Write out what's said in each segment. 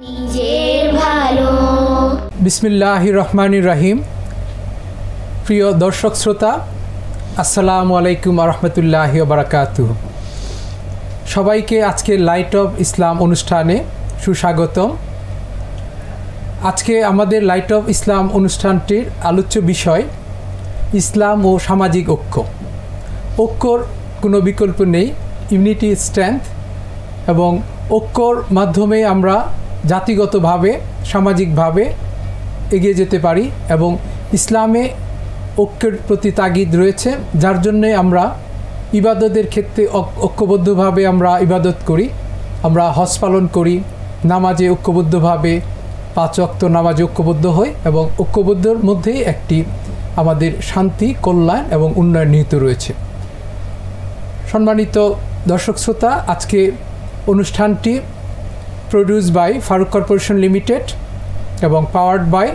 নিজের ভালো। বিসমিল্লাহির রহমানির রহিম। প্রিয় দর্শক শ্রোতা, আসসালামু আলাইকুম রহমতুল্লাহি ওয়া বারাকাতুহু। সবাইকে আজকে লাইট অফ ইসলাম অনুষ্ঠানে সুস্বাগতম। আজকে আমাদের লাইট অফ ইসলাম অনুষ্ঠানটির আলোচ্য বিষয় ইসলাম ও সামাজিক ঐক্য। ঐক্যর কোনো বিকল্প নেই, ইউনিটি স্ট্রেংথ, এবং ঐক্যর মাধ্যমে আমরা জাতিগতভাবে সামাজিকভাবে এগিয়ে যেতে পারি এবং ইসলামে ঐক্যের প্রতি তাগিদ রয়েছে, যার জন্যে আমরা ইবাদতের ক্ষেত্রে ঐক্যবদ্ধভাবে আমরা ইবাদত করি, আমরা হজ পালন করি, নামাজে ঐক্যবদ্ধভাবে 5 ওয়াক্ত নামাজে ঐক্যবদ্ধ হই এবং ঐক্যবদ্ধর মধ্যেই একটি আমাদের শান্তি, কল্যাণ এবং উন্নয়ন নিহিত রয়েছে। সম্মানিত দর্শক শ্রোতা, আজকে অনুষ্ঠানটি produce by Faruk corporation limited এবং powered by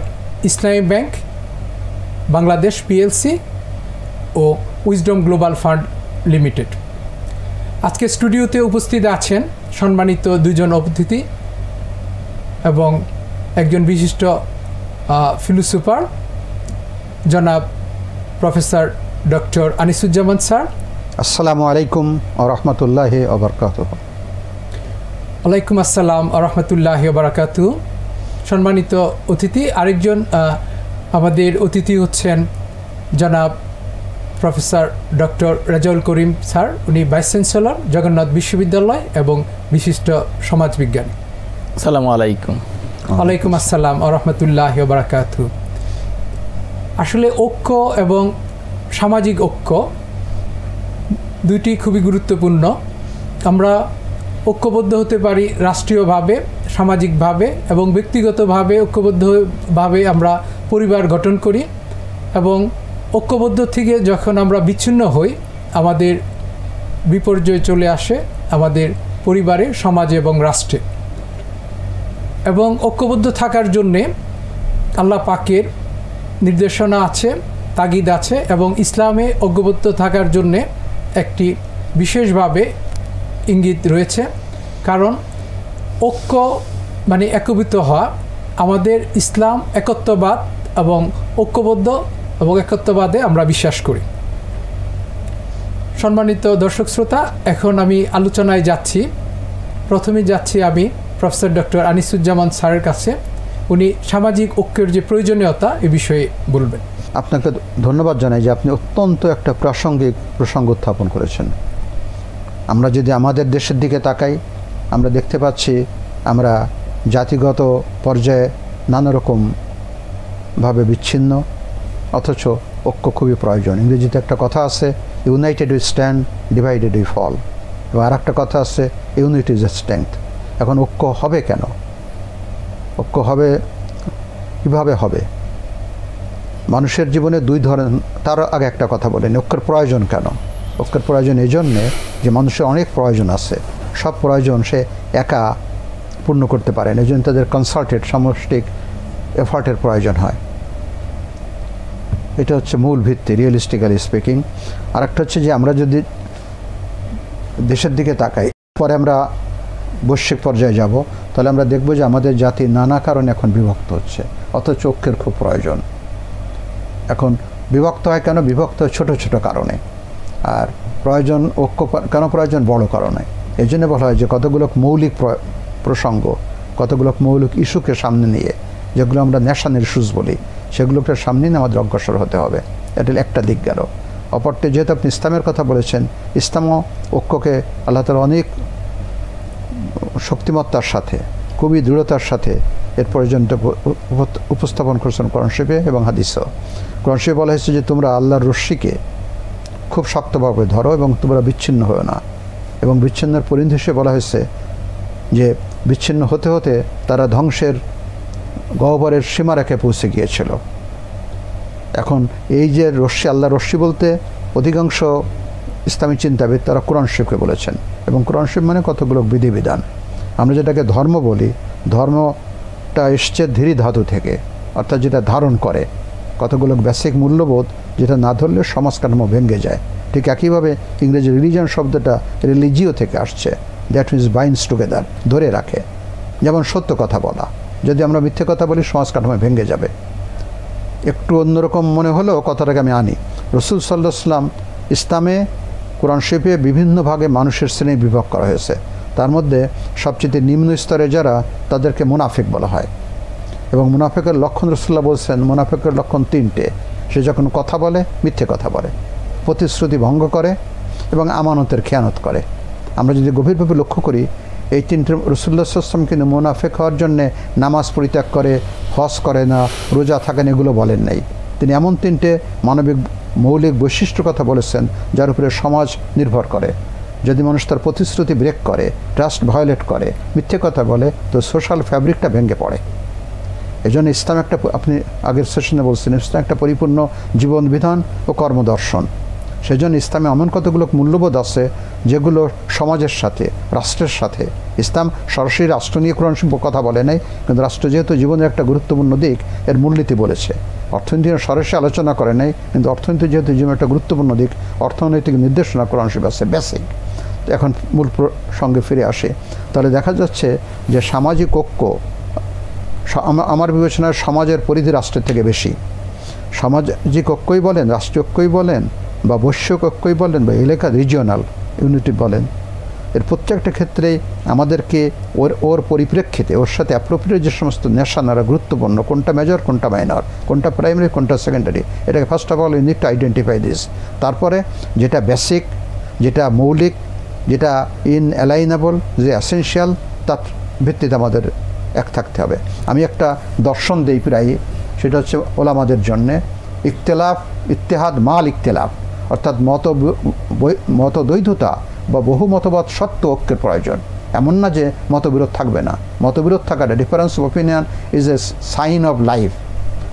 Islami bank Bangladesh PLC ও উইজডম গ্লোবাল ফান্ড লিমিটেড। আজকে স্টুডিওতে উপস্থিত আছেন সম্মানিত দুজন অতিথি এবং একজন বিশিষ্ট ফিলোসোফার জনাব প্রফেসর ডক্টর আনিসুজ্জামান স্যার। আসসালামু আলাইকুম ওয়া রাহমাতুল্লাহি ওয়া বারাকাতুহু। ওয়ালাইকুম আসসালাম ওয়া রাহমাতুল্লাহি ওয়া বারাকাতুহু। সম্মানিত অতিথি, আরেকজন আমাদের অতিথি হচ্ছেন জনাব professor doctor Rezaul Karim sir. উনি ভাইস চ্যান্সেলর জগন্নাথ বিশ্ববিদ্যালয় এবং বিশিষ্ট সমাজবিজ্ঞানী। আসসালামু আলাইকুম। ওয়ালাইকুম আসসালাম ওয়া রাহমাতুল্লাহি ওয়া বারাকাতুহু। আসলে ঐক্য এবং সামাজিক ঐক্য দুইটি খুবই গুরুত্বপূর্ণ। আমরা ঐক্যবদ্ধ হতে পারি রাষ্ট্রীয়ভাবে, সামাজিকভাবে এবং ব্যক্তিগতভাবে। ঐক্যবদ্ধভাবে আমরা পরিবার গঠন করি এবং ঐক্যবদ্ধ থেকে যখন আমরা বিচ্ছিন্ন হই, আমাদের বিপর্যয় চলে আসে আমাদের পরিবারে, সমাজে এবং রাষ্ট্রে। এবং ঐক্যবদ্ধ থাকার জন্যে আল্লাহ পাকের নির্দেশনা আছে, তাগিদ আছে এবং ইসলামে ঐক্যবদ্ধ থাকার জন্যে একটি বিশেষভাবে ইঙ্গিত রয়েছে। কারণ ঐক্য মানে একীভূত হওয়া। আমাদের ইসলাম একত্ববাদ এবং ঐক্যবদ্ধ এবং একত্ববাদে আমরা বিশ্বাস করি। সম্মানিত দর্শক শ্রোতা, এখন আমি আলোচনায় যাচ্ছি। প্রথমে যাচ্ছি আমি প্রফেসর ডক্টর আনিসুজ্জামান স্যারের কাছে। উনি সামাজিক ঐক্যের যে প্রয়োজনীয়তা এ বিষয়ে বলবেন। আপনাকে ধন্যবাদ জানাই যে আপনি অত্যন্ত একটা প্রাসঙ্গিক প্রসঙ্গ উত্থাপন করেছেন। আমরা যদি আমাদের দেশের দিকে তাকাই, আমরা দেখতে পাচ্ছি আমরা জাতিগত পর্যায়ে নানা রকমভাবে বিচ্ছিন্ন, অথচ ঐক্য খুবই প্রয়োজন। ইংরেজিতে একটা কথা আছে, united we stand, divided we fall. এবং আর একটা কথা আছে, ইউনিটি ইজ এ স্ট্রেংথ। এখন ঐক্য হবে কেন? ঐক্য হবে কীভাবে হবে? মানুষের জীবনে দুই ধরনের। তার আগে একটা কথা বলেন, ঐক্যের প্রয়োজন কেন? ঐক্যের প্রয়োজন এই জন্যে যে মানুষের অনেক প্রয়োজন আছে, সব প্রয়োজন সে একা পূর্ণ করতে পারে না, এই জন্য তাদের কনসাল্টেড সামষ্টিক এফার্টের প্রয়োজন হয়। এটা হচ্ছে মূল ভিত্তি, রিয়েলিস্টিক্যালি স্পিকিং। আর একটা হচ্ছে যে আমরা যদি দেশের দিকে তাকাই, পরে আমরা বৈশ্বিক পর্যায়ে যাব, তাহলে আমরা দেখব যে আমাদের জাতি নানা কারণে এখন বিভক্ত হচ্ছে, অথচ ঐক্যের খুব প্রয়োজন। এখন বিভক্ত হয় কেন? বিভক্ত হয় ছোটো ছোটো কারণে। আর প্রয়োজন ঐক্য কেন প্রয়োজন? বড় কারণে। এই জন্য বলা হয় যে কতগুলো মৌলিক প্রসঙ্গ, কতগুলো মৌলিক ইস্যুকে সামনে নিয়ে, যেগুলো আমরা ন্যাশনাল ইস্যুস বলি, সেগুলোকে সামনে নিয়ে আমাদের অগ্রসর হতে হবে। এটা একটা দিক গেল। অপরটি, যেহেতু আপনি ইসলামের কথা বলেছেন, ইসলামও ঐক্যকে আল্লাহ তাআলা অনেক শক্তিমত্তার সাথে, খুবই দৃঢ়তার সাথে এর প্রয়োজনটা উপস্থাপন করেছেন কোরআন শরীফে এবং হাদিসও। কোরআন শরীফে বলা হয়েছে যে তোমরা আল্লাহর রশ্মিকে খুব শক্তভাবে ধরো এবং তোমরা বিচ্ছিন্ন হও না। এবং বিচ্ছিন্নের পরিণতি হিসেবে বলা হয়েছে যে বিচ্ছিন্ন হতে হতে তারা ধ্বংসের গহ্বরের সীমারেখায় পৌঁছে গিয়েছিল। এখন এই যে রশ্মি, আল্লাহর রশ্মি বলতে অধিকাংশ ইসলামী চিন্তাবিদ তারা কোরআন শরীফকে বলেছেন। এবং কোরআন শরীফ মানে কতগুলো বিধিবিধান। আমরা যেটাকে ধর্ম বলি, ধর্মটা এসছে ধীরি ধাতু থেকে, অর্থাৎ যেটা ধারণ করে, কতগুলো বেসিক মূল্যবোধ যেটা না ধরলে সমাজ কাঠামো ভেঙে যায়। ঠিক একইভাবে ইংরেজি রিলিজিয়ন শব্দটা রিলিজিও থেকে আসছে, দ্যাট মিনস বাইন্ডস টুগেদার, ধরে রাখে। যেমন সত্য কথা বলা। যদি আমরা মিথ্যে কথা বলি সমাজ কাঠামো ভেঙে যাবে। একটু অন্যরকম মনে হলেও কথাটাকে আমি আনি। রাসূল সাল্লাল্লাহু আলাইহি ওয়াসাল্লাম ইসলামে কোরআন শরীফে বিভিন্ন ভাগে মানুষের শ্রেণী বিভাগ করা হয়েছে। তার মধ্যে সবচেয়ে নিম্ন স্তরে যারা, তাদেরকে মুনাফিক বলা হয়। এবং মুনাফিকের লক্ষণ রাসূলুল্লাহ বলছেন, মুনাফিকের লক্ষণ 3টে। সে যখন কথা বলে মিথ্যে কথা বলে, প্রতিশ্রুতি ভঙ্গ করে এবং আমানতের খেয়ানত করে। আমরা যদি গভীরভাবে লক্ষ্য করি, এই 3টে রাসূলুল্লাহ সাল্লাল্লাহু আলাইহি ওয়াসাল্লাম কিন্তু মুনাফিক হওয়ার জন্যে নামাজ পরিত্যাগ করে, হজ করে না, রোজা থাকেন, এগুলো বলেন নাই। তিনি এমন 3টে মানবিক মৌলিক বৈশিষ্ট্যর কথা বলেছেন যার উপরে সমাজ নির্ভর করে। যদি মানুষ তার প্রতিশ্রুতি ব্রেক করে, ট্রাস্ট ভায়োলেট করে, মিথ্যে কথা বলে, তো সোশ্যাল ফ্যাব্রিকটা ভেঙে পড়ে। এই জন্য ইসলাম একটা, আপনি আগের সেশনে বলছেন, ইসলাম একটা পরিপূর্ণ জীবন বিধান ও কর্মদর্শন। সেই জন্য ইসলামে এমন কতগুলো মূল্যবোধ আছে যেগুলো সমাজের সাথে, রাষ্ট্রের সাথে, ইসলাম সরাসরি রাষ্ট্র নিয়ে কোরআন কথা বলে নাই, কিন্তু রাষ্ট্র যেহেতু জীবনের একটা গুরুত্বপূর্ণ দিক, এর মূলনীতি বলেছে। অর্থনীতি সরাসরি আলোচনা করে নাই, কিন্তু অর্থনীতি যেহেতু জীবনের একটা গুরুত্বপূর্ণ দিক, অর্থনৈতিক নির্দেশনা কোরআন শরীফে আছে, বেসিক। এখন মূল সঙ্গে ফিরে আসে, তাহলে দেখা যাচ্ছে যে সামাজিক ঐক্য আমার বিবেচনায় সমাজের পরিধি রাষ্ট্রের থেকে বেশি। সামাজিক ঐক্যই বলেন, রাষ্ট্রীয় ঐক্যই বলেন, বা বৈশ্বিক ঐক্যই বলেন, বা এলাকা রিজিওনাল ইউনিটি বলেন, এর প্রত্যেকটা ক্ষেত্রেই আমাদেরকে ওর পরিপ্রেক্ষিতে, ওর সাথে অ্যাপ্রোপ্রিয়েট যে সমস্ত নেশানারা গুরুত্বপূর্ণ, কোনটা মেজর, কোনটা মাইনর, কোনটা প্রাইমারি, কোনটা সেকেন্ডারি, এটাকে first of all you need to identify this. তারপরে যেটা বেসিক, যেটা মৌলিক, যেটা ইনঅ্যালাইনেবল, যে অ্যাসেনশিয়াল, তার ভিত্তিতে আমাদের এক থাকতে হবে। আমি একটা দর্শন দেই প্রায়, সেটা হচ্ছে ওলামাদের জন্যে ইখতিলাফ ইত্তেহাদ মাল ইখতিলাফ, অর্থাৎ মতদ্বৈধতা বা বহু মতবাদ সত্ত্বেও ঐক্যের প্রয়োজন। এমন না যে মতবিরোধ থাকবে না, মতবিরোধ থাকাটা, difference of opinion is a sign of life,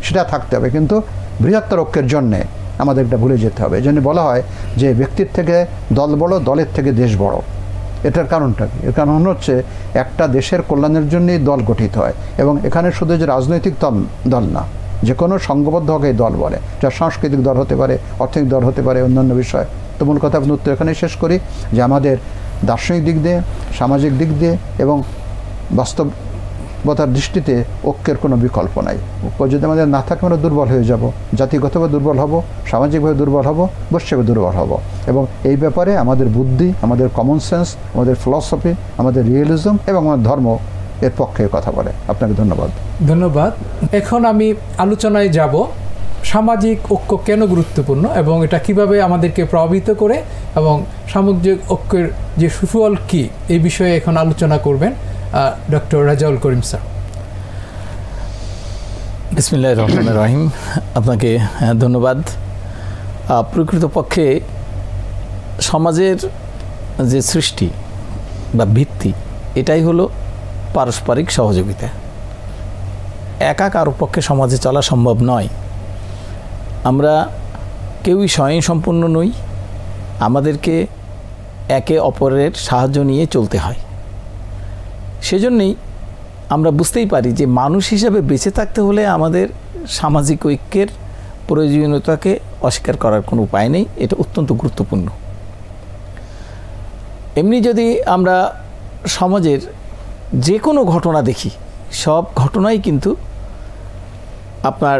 সেটা থাকতে হবে, কিন্তু বৃহত্তর ঐক্যের জন্যে আমাদের এটা ভুলে যেতে হবে। এই জন্য বলা হয় যে ব্যক্তির থেকে দল বড়, দলের থেকে দেশ বড়। এটার কারণটা কি? এর কারণ হচ্ছে একটা দেশের কল্যাণের জন্যই দল গঠিত হয়, এবং এখানে শুধু যে রাজনৈতিক দল না, যে কোনো সংঘবদ্ধ হকে দল বলে, যা সাংস্কৃতিক দল হতে পারে, অর্থনৈতিক দল হতে পারে, অন্যান্য বিষয়। তো মূল কথা আপনি উত্তর এখানেই শেষ করি যে আমাদের দার্শনিক দিক দিয়ে, সামাজিক দিক দিয়ে এবং বাস্তবতার দৃষ্টিতে ঐক্যের কোনো বিকল্প নাই। ঐক্য যদি আমাদের না থাকে, আমরা দুর্বল হয়ে যাব, জাতিগতভাবে দুর্বল হব, সামাজিকভাবে দুর্বল হব, বৈশ্বিকভাবে দুর্বল হব। এবং এই ব্যাপারে আমাদের বুদ্ধি, আমাদের কমন সেন্স, আমাদের ফিলসফি, আমাদের রিয়েলিজম এবং আমাদের ধর্ম এর পক্ষে কথা বলে। আপনাকে ধন্যবাদ। ধন্যবাদ। এখন আমি আলোচনায় যাব সামাজিক ঐক্য কেন গুরুত্বপূর্ণ এবং এটা কিভাবে আমাদেরকে প্রভাবিত করে এবং সামাজিক ঐক্যের যে সুফল কী, এই বিষয়ে এখন আলোচনা করবেন ডক্টর রাজাউল করিম স্যার। বিসমিল্লাহির রহমানির রহিম। আপনাকে ধন্যবাদ। প্রকৃতপক্ষে সমাজের যে সৃষ্টি বা ভিত্তি, এটাই হলো পারস্পরিক সহযোগিতা। একা কারো পক্ষে সমাজে চলা সম্ভব নয়। আমরা কেউই স্বয়ংসম্পূর্ণ নই, আমাদেরকে একে অপরের সাহায্য নিয়ে চলতে হয়। সেজন্যই আমরা বুঝতেই পারি যে মানুষ হিসাবে বেঁচে থাকতে হলে আমাদের সামাজিক ঐক্যের প্রয়োজনীয়তাকে অস্বীকার করার কোনো উপায় নেই। এটা অত্যন্ত গুরুত্বপূর্ণ। এমনি যদি আমরা সমাজের যে কোনো ঘটনা দেখি, সব ঘটনাই কিন্তু আপনার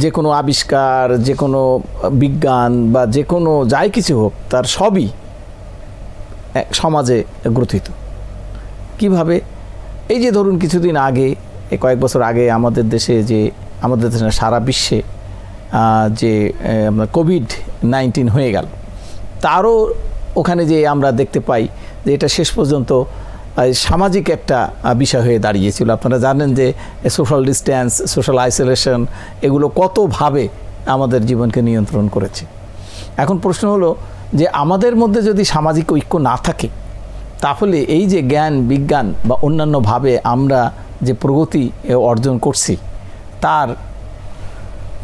যে কোনো আবিষ্কার, যে কোনো বিজ্ঞান বা যে কোনো যাই কিছু হোক, তার সবই সমাজে গ্রথিত। কিভাবে? এই যে ধরুন কিছুদিন আগে, কয়েক বছর আগে আমাদের দেশে সারা বিশ্বে যে কোভিড-19 হয়ে গেল, তারও ওখানে যে আমরা দেখতে পাই যে এটা শেষ পর্যন্ত সামাজিক একটা বিষয় হয়ে দাঁড়িয়েছিল। আপনারা জানেন যে সোশ্যাল ডিস্ট্যান্স, সোশ্যাল আইসোলেশন, এগুলো কতভাবে আমাদের জীবনকে নিয়ন্ত্রণ করেছে। এখন প্রশ্ন হলো যে আমাদের মধ্যে যদি সামাজিক ঐক্য না থাকে, তাহলে এই যে জ্ঞান, বিজ্ঞান বা অন্যান্যভাবে আমরা যে প্রগতি অর্জন করছি, তার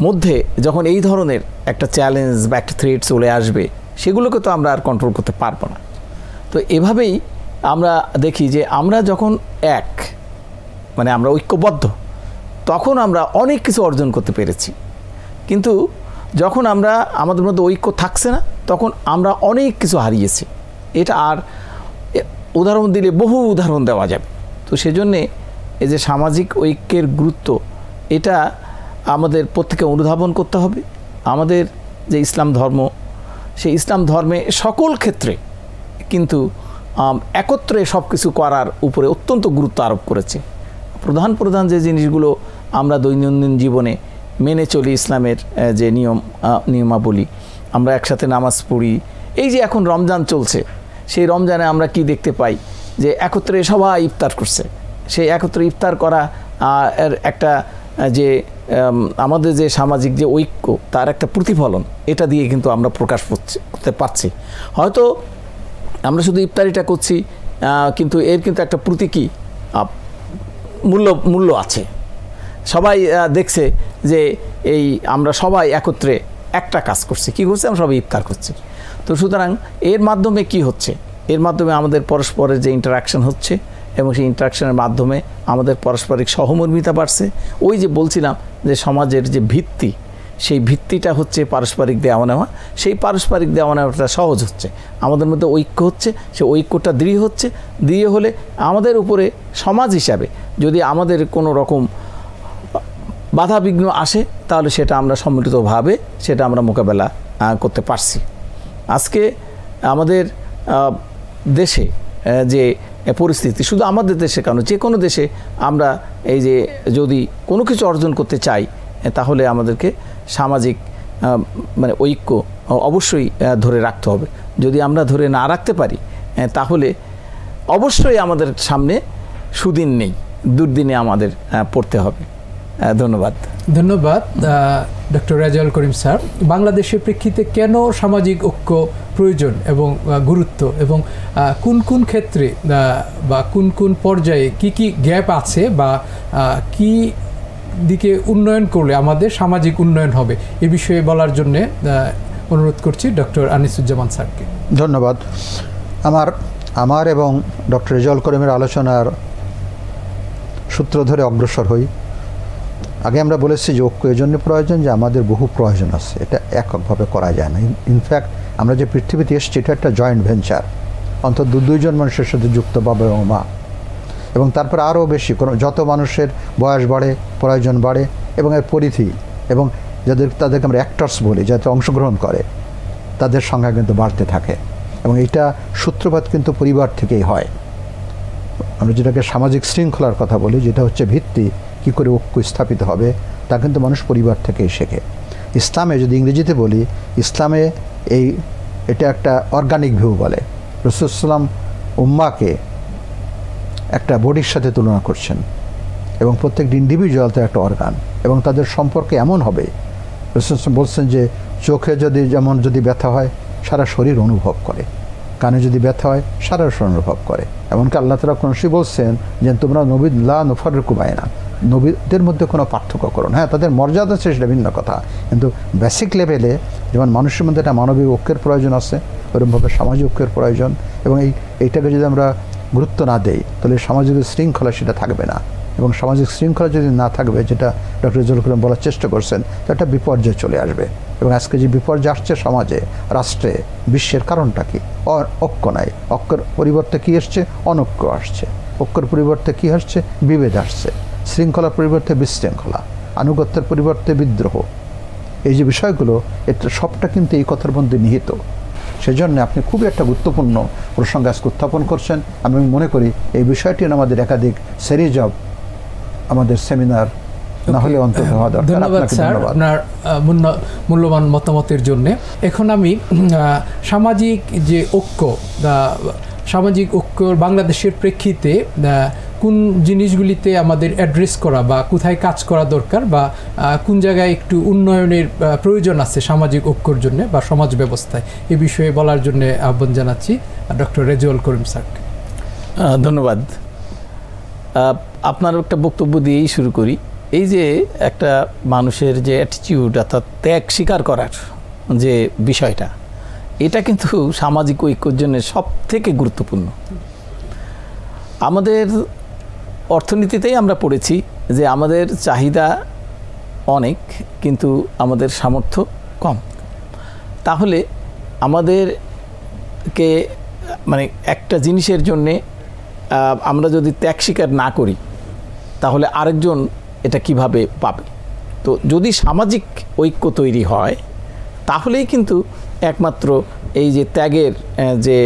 মধ্যে যখন এই ধরনের একটা চ্যালেঞ্জ বা একটা থ্রেট চলে আসবে, সেগুলোকে তো আমরা আর কন্ট্রোল করতে পারবো না। তো এভাবেই আমরা দেখি যে আমরা যখন আমরা ঐক্যবদ্ধ, তখন আমরা অনেক কিছু অর্জন করতে পেরেছি। কিন্তু যখন আমাদের মধ্যে ঐক্য থাকছে না, তখন আমরা অনেক কিছু হারিয়েছি। এটা আর উদাহরণ দিলে বহু উদাহরণ দেওয়া যাবে। তো তো সেজন্যে এই যে সামাজিক ঐক্যের গুরুত্ব, এটা আমাদের প্রত্যেকে অনুধাবন করতে হবে। আমাদের যে ইসলাম ধর্ম, সেই ইসলাম ধর্মে সকল ক্ষেত্রে কিন্তু একত্রে সব কিছু করার উপরে অত্যন্ত গুরুত্ব আরোপ করেছে। প্রধান প্রধান যে জিনিসগুলো আমরা দৈনন্দিন জীবনে মেনে চলি, ইসলামের যে নিয়মাবলী, আমরা একসাথে নামাজ পড়ি। এই যে এখন রমজান চলছে, সেই রমজানে আমরা কি দেখতে পাই যে একত্রে সবাই ইফতার করছে। সেই একত্রে ইফতার করা এর একটা যে আমাদের যে সামাজিক যে ঐক্য, তার একটা প্রতিফলন এটা দিয়ে কিন্তু আমরা প্রকাশ করতে পারছি। হয়তো আমরা শুধু ইফতারিটা করছি, কিন্তু এর কিন্তু একটা প্রতীকী মূল্য আছে। সবাই দেখছে যে এই আমরা সবাই একত্রে একটা কাজ করছি, কী করছি, আমরা সবাই ইফতার করছি। তো সুতরাং এর মাধ্যমে কি হচ্ছে, এর মাধ্যমে আমাদের পরস্পরের যে ইন্টারাকশন হচ্ছে, এবং সেই ইন্টারাকশনের মাধ্যমে আমাদের পারস্পরিক সহমর্মিতা বাড়ছে। ওই যে বলছিলাম যে সমাজের যে ভিত্তি, সেই ভিত্তিটা হচ্ছে পারস্পরিক দেওয়া নেওয়া। সেই পারস্পরিক দেওয়া নেওয়াটা সহজ হচ্ছে, আমাদের মধ্যে ঐক্য হচ্ছে, সেই ঐক্যটা দৃঢ় হচ্ছে। দৃঢ় হলে আমাদের উপরে সমাজ হিসাবে যদি আমাদের কোনো রকম বাধাবিঘ্ন আসে, তাহলে সেটা আমরা সম্মিলিতভাবে সেটা আমরা মোকাবেলা করতে পারছি। আজকে আমাদের দেশে যে পরিস্থিতি, শুধু আমাদের দেশে কেন, যে কোনো দেশে আমরা এই যে যদি কোনো কিছু অর্জন করতে চাই, তাহলে আমাদেরকে সামাজিক মানে ঐক্য অবশ্যই ধরে রাখতে হবে। যদি আমরা ধরে না রাখতে পারি, তাহলে অবশ্যই আমাদের সামনে সুদিন নেই, দুর্দিনে আমাদের পড়তে হবে। ধন্যবাদ। ধন্যবাদ ডক্টর রেজাউল করিম স্যার। বাংলাদেশের প্রেক্ষিতে কেন সামাজিক ঐক্য প্রয়োজন এবং গুরুত্ব, এবং কোন কোন ক্ষেত্রে বা কোন কোন পর্যায়ে কি কি গ্যাপ আছে, বা কি দিকে উন্নয়ন করলে আমাদের সামাজিক উন্নয়ন হবে, এ বিষয়ে বলার জন্য অনুরোধ করছি ডক্টর আনিসুজ্জামান স্যারকে। ধন্যবাদ। আমার এবং ডক্টর রেজাউল করিমের আলোচনার সূত্র ধরে অগ্রসর হই। আগে আমরা বলেছি যে ঐক্য এই জন্য প্রয়োজন যে আমাদের বহু প্রয়োজন আছে, এটা এককভাবে করা যায় না। ইনফ্যাক্ট আমরা যে পৃথিবীতে এসেছি, এটা একটা জয়েন্ট ভেঞ্চার, অন্তত দুইজন মানুষের সাথে যুক্ত, বাবা এবং মা। এবং তারপর আরও বেশি যত মানুষের বয়স বাড়ে, প্রয়োজন বাড়ে, এবং এর পরিধি, এবং তাদেরকে আমরা অ্যাক্টরস বলি, যাতে অংশগ্রহণ করে, তাদের সংখ্যা কিন্তু বাড়তে থাকে। এবং এইটা সূত্রপাত কিন্তু পরিবার থেকেই হয়। আমরা যেটাকে সামাজিক শৃঙ্খলার কথা বলি, যেটা হচ্ছে ভিত্তি, কী করে ঐক্য স্থাপিত হবে, তা কিন্তু মানুষ পরিবার থেকেই শেখে। ইসলামে যদি ইংরেজিতে বলি, ইসলামে এটা একটা অর্গানিক ভিউ বলে। রাসূল সাল্লাল্লাহু আলাইহি ওয়াসাল্লাম উম্মাহকে একটা বডির সাথে তুলনা করছেন, এবং প্রত্যেকটি ইন্ডিভিজুয়াল তো একটা অর্গান, এবং তাদের সম্পর্কে এমন হবে। রাসূল বলছেন যে চোখে যদি ব্যথা হয়, সারা শরীর অনুভব করে, কানে যদি ব্যথা হয়, সারা শরীর অনুভব করে। এমনকি আল্লাহ তাআলা কোরআনে বলছেন যে তোমরা নবী লা নুফাররিকু বাইনা, নবীদের মধ্যে কোনো পার্থক্য করো না। হ্যাঁ, তাদের মর্যাদা আছে, সেটা ভিন্ন কথা, কিন্তু বেসিক লেভেলে যেমন মানুষের মধ্যে একটা মানবিক ঐক্যের প্রয়োজন আছে, ওরকমভাবে সামাজিক ঐক্যের প্রয়োজন। এবং এইটাকে যদি আমরা গুরুত্ব না দেই, তাহলে সামাজিক শৃঙ্খলা সেটা থাকবে না। এবং সামাজিক শৃঙ্খলা যদি না থাকবে, যেটা ডক্টর রেজাউল করিম বলার চেষ্টা করছেন, তো একটা বিপর্যয় চলে আসবে। এবং আজকে যে বিপর্যয় আসছে সমাজে, রাষ্ট্রে, বিশ্বের কারণটা কি? ঐক্য নাই। ঐক্যের পরিবর্তে কী আসছে? অনৈক্য আসছে। ঐক্যের পরিবর্তে কী আসছে? বিভেদ আসছে। শৃঙ্খলার পরিবর্তে বিশৃঙ্খলা, আনুগত্যের পরিবর্তে বিদ্রোহ। এই যে বিষয়গুলো, এটা সবটা কিন্তু এই কথার মধ্যে নিহিত। সেজন্য আপনি খুবই একটা গুরুত্বপূর্ণ প্রসঙ্গ আজকে উত্থাপন করছেন। আমি মনে করি এই বিষয়টি আমাদের একাধিক সিরিজ অফ আমাদের সেমিনার না হলে অন্তত হওয়া দরকার। ধন্যবাদ স্যার আপনার মূল্যবান মতামতের জন্য। এখন আমি সামাজিক যে ঐক্য, সামাজিক ঐক্যর বাংলাদেশের প্রেক্ষিতে কোন জিনিসগুলিতে আমাদের অ্যাড্রেস করা বা কোথায় কাজ করা দরকার, বা কোন জায়গায় একটু উন্নয়নের প্রয়োজন আছে সামাজিক ঐক্যর জন্য বা সমাজ ব্যবস্থায়, এ বিষয়ে বলার জন্য আহ্বান জানাচ্ছি ডক্টর রেজাউল করিম স্যারকে। ধন্যবাদ। আপনার একটা বক্তব্য দিয়েই শুরু করি। এই যে একটা মানুষের যে অ্যাটিটিউড, অর্থাৎ ত্যাগ স্বীকার করার যে বিষয়টা, এটা কিন্তু সামাজিক ঐক্যের জন্য সব থেকে গুরুত্বপূর্ণ। আমাদের অর্থনীতিতেই আমরা পড়েছি যে আমাদের চাহিদা অনেক, কিন্তু আমাদের সামর্থ্য কম। তাহলে আমাদেরকে মানে একটা জিনিসের জন্যে আমরা যদি ত্যাগ স্বীকার না করি তাহলে আরেকজন এটা কিভাবে পাবে? তো যদি সামাজিক ঐক্য তৈরি হয় তাহলেই কিন্তু একমাত্র এই যে ত্যাগের যে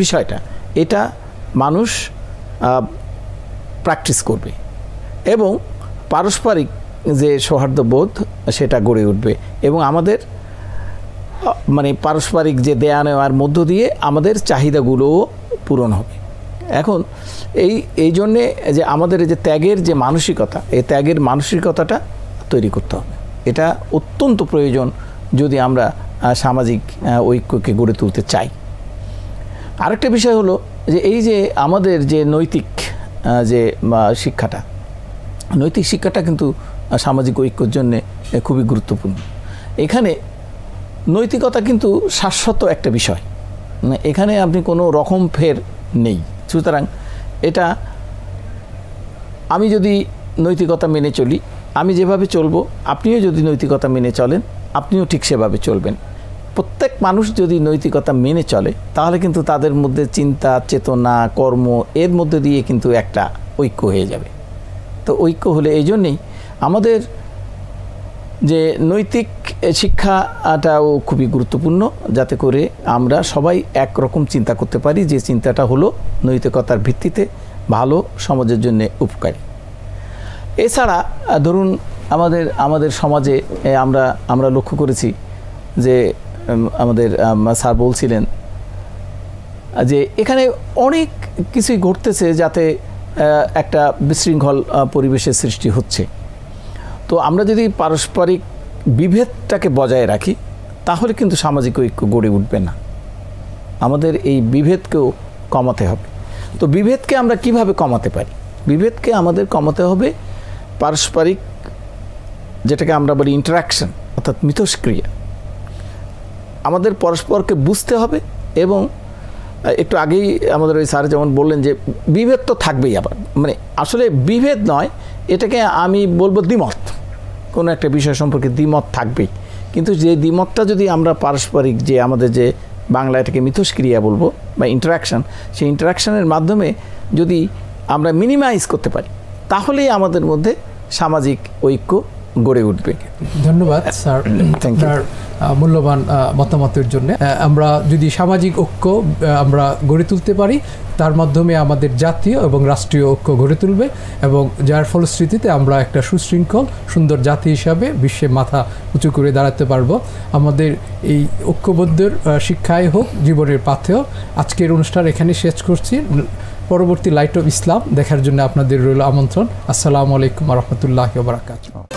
বিষয়টা এটা মানুষ প্র্যাকটিস করবে এবং পারস্পরিক যে সৌহার্দ্যবোধ সেটা গড়ে উঠবে এবং আমাদের মানে পারস্পরিক যে দেয়া নেওয়ার মধ্য দিয়ে আমাদের চাহিদাগুলোও পূরণ হবে। এখন এই জন্যে যে আমাদের এই যে ত্যাগের যে মানসিকতা, এই ত্যাগের মানসিকতাটা তৈরি করতে হবে। এটা অত্যন্ত প্রয়োজন যদি আমরা সামাজিক ঐক্যকে গড়ে তুলতে চাই। আরেকটা বিষয় হলো যে এই যে আমাদের যে নৈতিক যে শিক্ষাটা, নৈতিক শিক্ষাটা কিন্তু সামাজিক ঐক্যের জন্যে খুবই গুরুত্বপূর্ণ। এখানে নৈতিকতা কিন্তু শাশ্বত একটা বিষয়, এখানে আপনি কোনো রকম ফের নেই। সুতরাং এটা আমি যদি নৈতিকতা মেনে চলি, আমি যেভাবে চলবো আপনিও যদি নৈতিকতা মেনে চলেন আপনিও ঠিক সেভাবে চলবেন। প্রত্যেক মানুষ যদি নৈতিকতা মেনে চলে তাহলে কিন্তু তাদের মধ্যে চিন্তা, চেতনা, কর্ম এর মধ্যে দিয়ে কিন্তু একটা ঐক্য হয়ে যাবে। তো ঐক্য হলে এই জন্যেই আমাদের যে নৈতিক শিক্ষাটাও খুবই গুরুত্বপূর্ণ, যাতে করে আমরা সবাই একরকম চিন্তা করতে পারি, যে চিন্তাটা হলো নৈতিকতার ভিত্তিতে ভালো সমাজের জন্য উপকারী। এছাড়া ধরুন আমাদের সমাজে আমরা লক্ষ্য করেছি যে আমাদের স্যার বলছিলেন যে এখানে অনেক কিছুই ঘটতেছে যাতে একটা বিশৃঙ্খল পরিবেশের সৃষ্টি হচ্ছে। তো আমরা যদি পারস্পরিক বিভেদটাকে বজায় রাখি তাহলে কিন্তু সামাজিক ঐক্য গড়ে উঠবে না। আমাদের এই বিভেদকেও কমাতে হবে। তো বিভেদকে আমরা কিভাবে কমাতে পারি? বিভেদকে আমাদের কমাতে হবে পারস্পরিক, যেটাকে আমরা বলি ইন্টারাকশন, অর্থাৎ মিথস্ক্রিয়া। আমাদের পরস্পরকে বুঝতে হবে এবং একটু আগেই আমাদের ওই স্যার যেমন বললেন যে বিভেদ তো থাকবেই, আবার মানে আসলে বিভেদ নয়, এটাকে আমি বলবো দ্বিমত। কোনো একটা বিষয় সম্পর্কে দ্বিমত থাকবেই, কিন্তু যে দ্বিমতটা যদি আমরা পারস্পরিক যে আমাদের যে বাংলা এটাকে মিথস্ক্রিয়া বলবো বা ইন্টারাকশান, সেই ইন্টারাকশানের মাধ্যমে যদি আমরা মিনিমাইজ করতে পারি তাহলেই আমাদের মধ্যে সামাজিক ঐক্য গড়ে উঠবে। ধন্যবাদ স্যার আপনার মূল্যবান মতামতের জন্য। আমরা যদি সামাজিক ঐক্য আমরা গড়ে তুলতে পারি তার মাধ্যমে আমাদের জাতীয় এবং রাষ্ট্রীয় ঐক্য গড়ে তুলবে এবং যার ফলশ্রুতিতে আমরা একটা সুশৃঙ্খল সুন্দর জাতি হিসাবে বিশ্বে মাথা উঁচু করে দাঁড়াতে পারবো। আমাদের এই ঐক্যবদ্ধের শিক্ষাই হোক জীবনের পাথেয়। আজকের অনুষ্ঠান এখানে শেষ করছি। পরবর্তী লাইট অফ ইসলাম দেখার জন্য আপনাদের রইল আমন্ত্রণ। আসসালামু আলাইকুম ওয়া রাহমাতুল্লাহি ওয়া বারাকাতুহু।